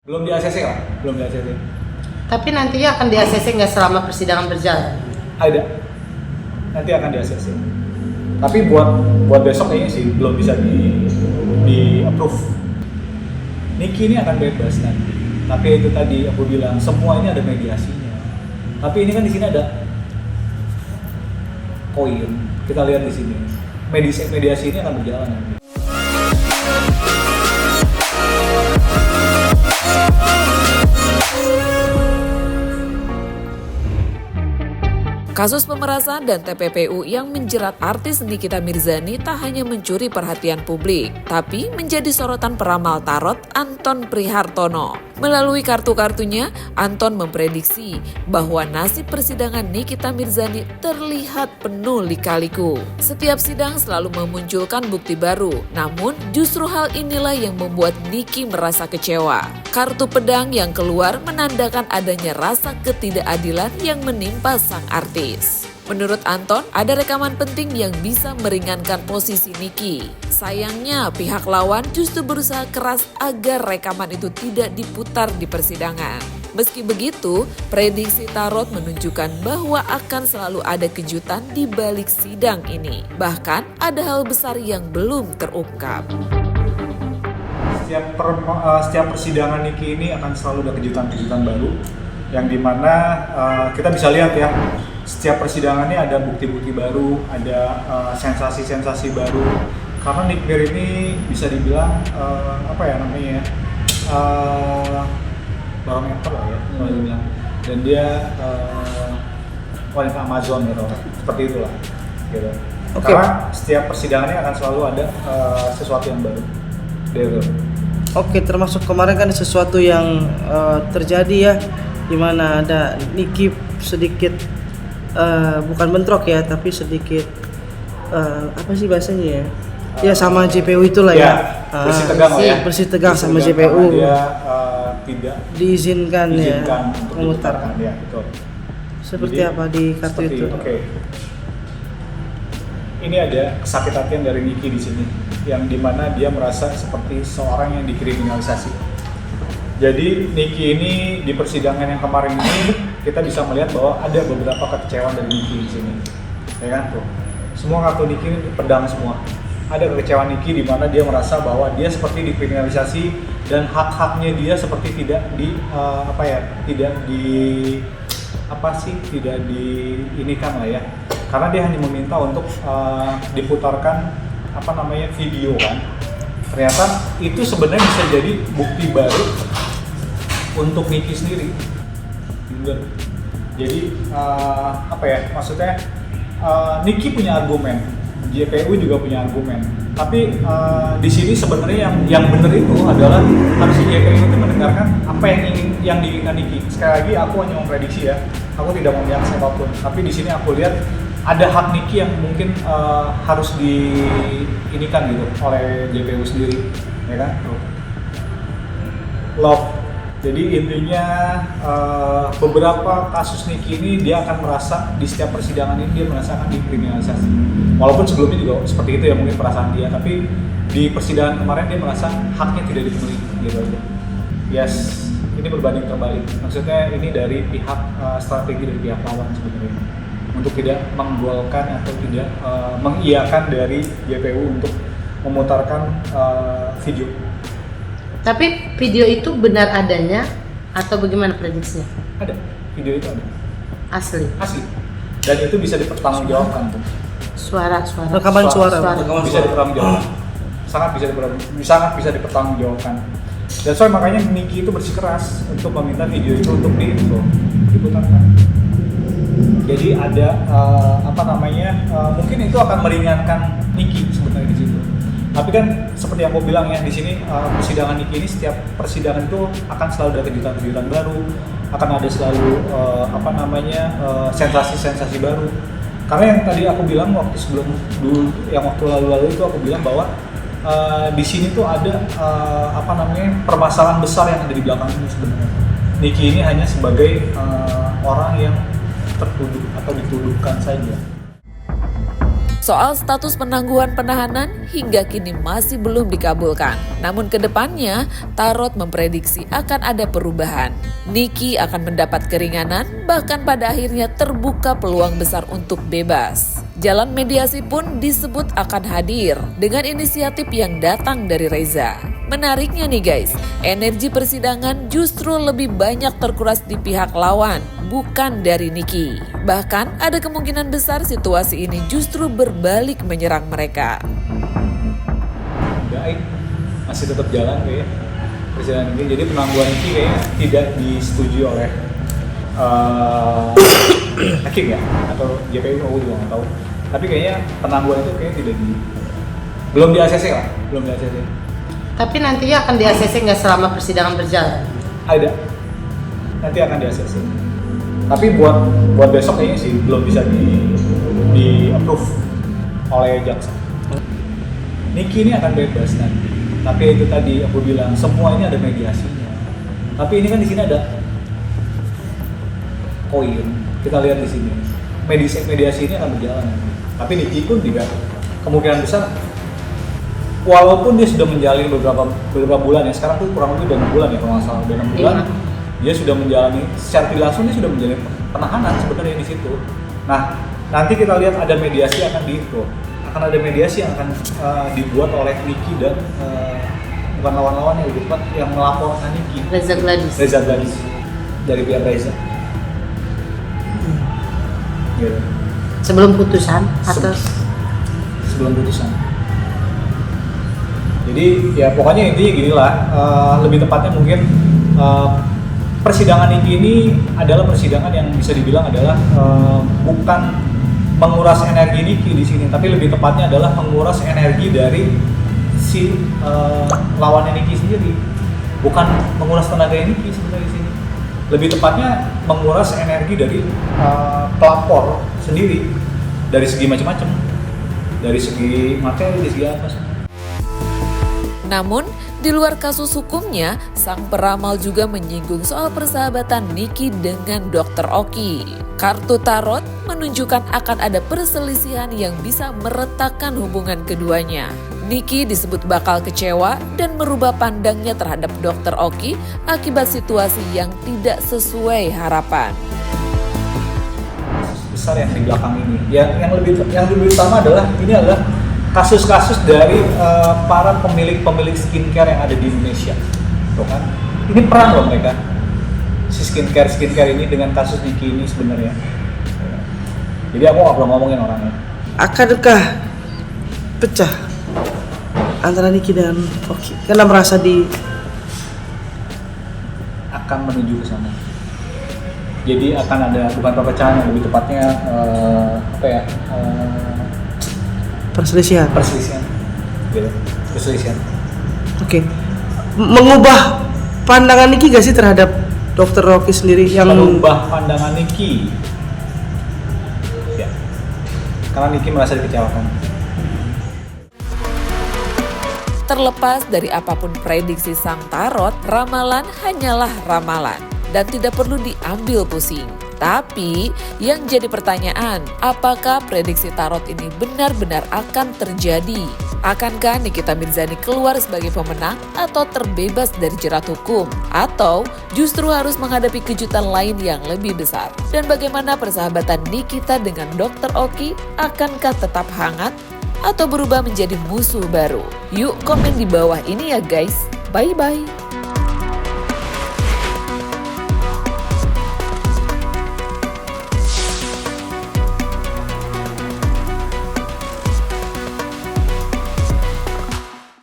Belum di ACC lah, belum di ACC. Tapi nantinya akan di ACC nggak selama persidangan berjalan? Ada, nanti akan di ACC. Tapi buat besok kayaknya sih belum bisa di approve. Niki ini akan bebas nanti. Tapi itu tadi aku bilang semua ini ada mediasinya. Tapi ini kan di sini ada koin. Kita lihat di sini. Mediasi ini akan berjalan nanti. Kasus pemerasan dan TPPU yang menjerat artis Nikita Mirzani tak hanya mencuri perhatian publik, tapi menjadi sorotan peramal tarot Anton Prihartono. Melalui kartu-kartunya, Anton memprediksi bahwa nasib persidangan Nikita Mirzani terlihat penuh lika-liku. Setiap sidang selalu memunculkan bukti baru, namun justru hal inilah yang membuat Niki merasa kecewa. Kartu pedang yang keluar menandakan adanya rasa ketidakadilan yang menimpa sang artis. Menurut Anton, ada rekaman penting yang bisa meringankan posisi Niki. Sayangnya, pihak lawan justru berusaha keras agar rekaman itu tidak diputar di persidangan. Meski begitu, prediksi tarot menunjukkan bahwa akan selalu ada kejutan di balik sidang ini. Bahkan, ada hal besar yang belum terungkap. Setiap persidangan Niki ini akan selalu ada kejutan-kejutan baru yang dimana kita bisa lihat ya, setiap persidangannya ada bukti-bukti baru, ada sensasi-sensasi baru. Karena Nick Mir ini bisa dibilang barometer lah ya, kalau dibilang. Dan dia wanita Amazon gitu, seperti itulah. Gitu. Okay. Karena setiap persidangannya akan selalu ada sesuatu yang baru. Oke, termasuk kemarin kan sesuatu yang terjadi ya, di mana ada Niki sedikit bukan bentrok ya, tapi sedikit apa sih bahasanya ya? Ya sama JPU itulah ya. Bersih tegang lah ya. Bersih tegang sama JPU. Dia tidak diizinkan ya untuk memutar. Ya, betul. Seperti Jadi, apa di kartu itu? Oke. Ini ada kesakit hatian dari Niki di sini, yang dimana dia merasa seperti seorang yang dikriminalisasi. Jadi Niki ini di persidangan yang kemarin ini kita bisa melihat bahwa ada beberapa kekecewaan dari Niki di sini, ya kan tuh. Semua kartu Niki ini pedang semua. Ada kekecewaan Niki di mana dia merasa bahwa dia seperti dikriminalisasi dan hak-haknya dia seperti tidak diinikan lah ya. Karena dia hanya meminta untuk diputarkan video kan. Ternyata itu sebenarnya bisa jadi bukti baru untuk Niki sendiri. Jadi maksudnya Niki punya argumen, JPU juga punya argumen. Tapi di sini sebenarnya yang benar itu adalah harusnya JPU itu mendengarkan apa yang diinginkan Niki. Sekali lagi aku hanya memprediksi ya, aku tidak mau memihak siapapun. Tapi di sini aku lihat ada hak Niki yang mungkin harus diinikan gitu oleh JPU sendiri, ya kan? Love. Jadi intinya beberapa kasus Niki ini dia akan merasa di setiap persidangan ini dia merasakan dikriminalisasi. Walaupun sebelumnya juga seperti itu ya mungkin perasaan dia, tapi di persidangan kemarin dia merasa haknya tidak dipenuhi gitu aja. Yes, ini berbanding terbalik. Maksudnya ini dari pihak strategi dari pihak lawan sebenarnya untuk tidak menggolkan atau tidak mengiyakan dari JPU untuk memutarkan video. Tapi video itu benar adanya atau bagaimana prediksinya? Ada, video itu ada. Asli? Asli. Dan itu bisa dipertanggungjawabkan tuh. Rekaman suara. Bisa dipertanggungjawabkan. Sangat bisa dipertanggungjawabkan. Dan soalnya makanya Niki itu bersikeras untuk meminta video itu untuk diputarkan. Jadi ada mungkin itu akan meringankan Niki sebenarnya di situ. Tapi kan seperti yang aku bilang ya, di sini persidangan Niki ini setiap persidangan itu akan selalu ada kejutan-kejutan baru, akan ada selalu sensasi-sensasi baru. Karena yang tadi aku bilang waktu lalu-lalu itu aku bilang bahwa di sini tuh ada permasalahan besar yang ada di belakang ini sebenarnya. Niki ini hanya sebagai orang yang tertuduh atau dituduhkan saja. Soal status penangguhan penahanan hingga kini masih belum dikabulkan. Namun kedepannya, Tarot memprediksi akan ada perubahan. Niki akan mendapat keringanan, bahkan pada akhirnya terbuka peluang besar untuk bebas. Jalan mediasi pun disebut akan hadir dengan inisiatif yang datang dari Reza. Menariknya nih guys, energi persidangan justru lebih banyak terkuras di pihak lawan, bukan dari Niki. Bahkan ada kemungkinan besar situasi ini justru berbalik menyerang mereka. Baik, masih tetap jalan kayaknya persidangan ini. Jadi penangguhan Niki kayaknya tidak disetujui oleh hakim ya, atau JPU, aku juga nggak tahu. Tapi kayaknya penangguhan itu kayaknya belum di ACC lah, belum di ACC. Tapi nantinya akan di ACC nggak selama persidangan berjalan? Ada, nanti akan di ACC. Tapi buat besok kayaknya sih belum bisa di approve oleh jaksa. Niki ini akan bebas nanti. Tapi itu tadi aku bilang semua ini ada mediasinya. Tapi ini kan di sini ada koin. Kita lihat di sini. Mediasi ini akan berjalan nanti. Tapi Niki pun juga kemungkinan besar, walaupun dia sudah menjalani beberapa bulan ya, sekarang tuh kurang lebih udah 6 bulan ya kalau nggak salah, udah 6 bulan dia sudah menjalani secara tidak langsung, dia sudah menjalani penahanan sebenarnya di situ. Nah nanti kita lihat ada mediasi akan ada mediasi yang akan dibuat oleh Niki dan bukan lawan-lawan yang lebih tepat yang melaporkan Niki. Reza Gladys dari pihak Reza. Gitu. Sebelum putusan atau sebelum putusan. Jadi ya pokoknya intinya ginilah, lebih tepatnya mungkin persidangan ini adalah persidangan yang bisa dibilang adalah bukan menguras energi Niki di sini, tapi lebih tepatnya adalah menguras energi dari si lawannya Niki sendiri, bukan menguras tenaga Niki sebenarnya di sini. Lebih tepatnya menguras energi dari pelapor sendiri dari segi macam-macam, dari segi materi, dari segi apa semua. Namun, di luar kasus hukumnya, sang peramal juga menyinggung soal persahabatan Niki dengan Dr. Oki. Kartu tarot menunjukkan akan ada perselisihan yang bisa meretakkan hubungan keduanya. Niki disebut bakal kecewa dan merubah pandangnya terhadap Dr. Oki akibat situasi yang tidak sesuai harapan. Besar yang di belakang ini, yang lebih utama adalah kasus-kasus dari para pemilik skincare yang ada di Indonesia, tuh kan? Ini perang loh mereka, si skincare ini dengan kasus Niki ini sebenarnya. Jadi aku nggak perlu ngomongin orangnya. Akankah pecah antara Niki dan Oki karena merasa akan menuju ke sana. Jadi akan ada bukan perpecahan, yang lebih tepatnya perselisihan. Gitu. Perselisihan. Oke. Mengubah pandangan Niki gak sih terhadap Dr. Oki sendiri yang mengubah pandangan Niki? Ya. Karena Niki merasa dikecewakan. Terlepas dari apapun prediksi sang tarot, ramalan hanyalah ramalan dan tidak perlu diambil pusing. Tapi yang jadi pertanyaan, apakah prediksi tarot ini benar-benar akan terjadi? Akankah Nikita Mirzani keluar sebagai pemenang atau terbebas dari jerat hukum? Atau justru harus menghadapi kejutan lain yang lebih besar? Dan bagaimana persahabatan Nikita dengan Dr. Oki? Akankah tetap hangat atau berubah menjadi musuh baru? Yuk komen di bawah ini ya guys. Bye-bye.